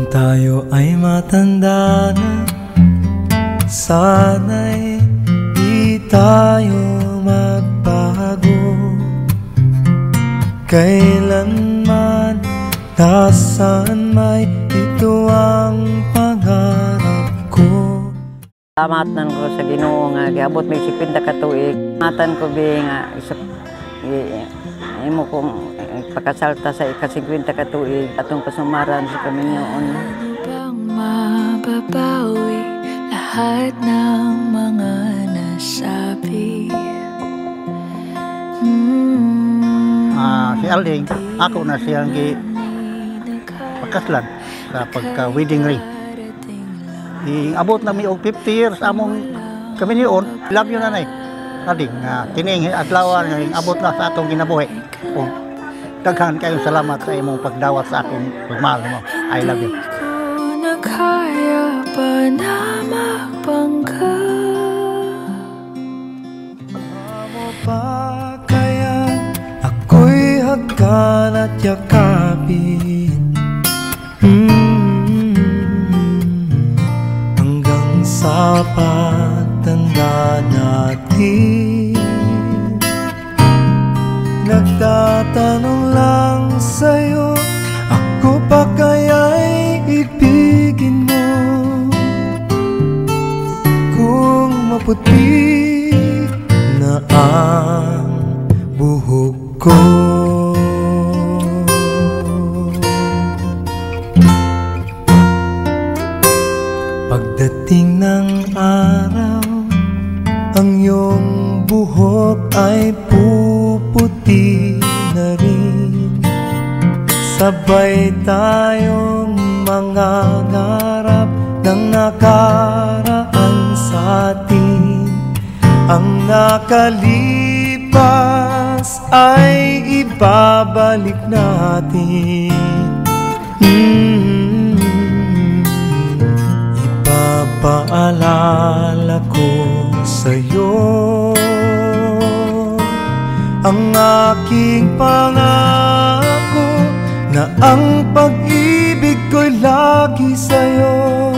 tayo ay matanda na, sana'y di tayo magbago. Kailanman, nasaan may ito ang pangarap ko. Salamat nan ko sa Ginoo nga giabot may 50 ka tuig. Matan ko bi nga imo kong pakasalta sa ika-50 ka tuig atong pasumaran sa Kaminyoon. Bang mababawi lahat ng mga nasabi. Si Alding, ako na siyang pakaslan sa pagka-wedding ring. Abot na mi og 50 years among Kaminyoon. Love you nanay. Alding, kining adlawan nga abot na sa atong ginabuhi. Kung daghan kayong salamat sa imong pagdawat sa akong pagmahal mo. I love you. Na kaya pa na magpangka. Mo pa kaya ako'y hagkan at yakapin, hanggang sa pagtanda natin. Nagtatanong lang sa'yo, ako pa kaya'y ibigin mo? Kung maputi na ang buhok ko, pagdating ng araw, ang iyong buhok ay puputi na rin. Sabay tayong mangangarap ng nakaraan sa atin. Ang nakalipas ay ibabalik natin. Ipapaalala ko sa'yo ang aking pangako na ang pag-ibig ko'y lagi sa'yo.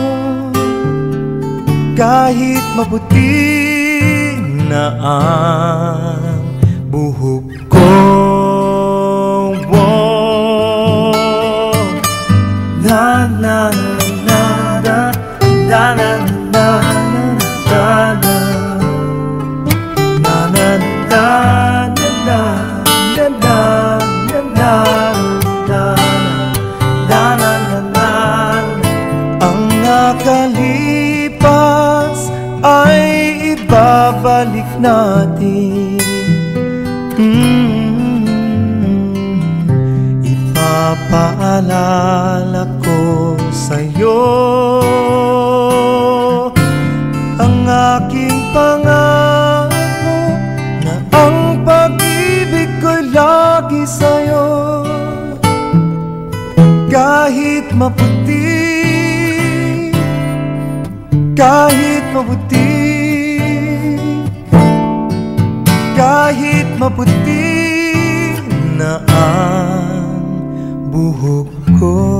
Kahit maputi na ang buhok ko, na na na na na na na nakalipas ay ibabalik natin. Ipapaalala ko sa'yo ang aking pangako na ang pag-ibig ko'y lagi sa'yo. Kahit maputi, kahit maputi, kahit maputi na ang buhok ko.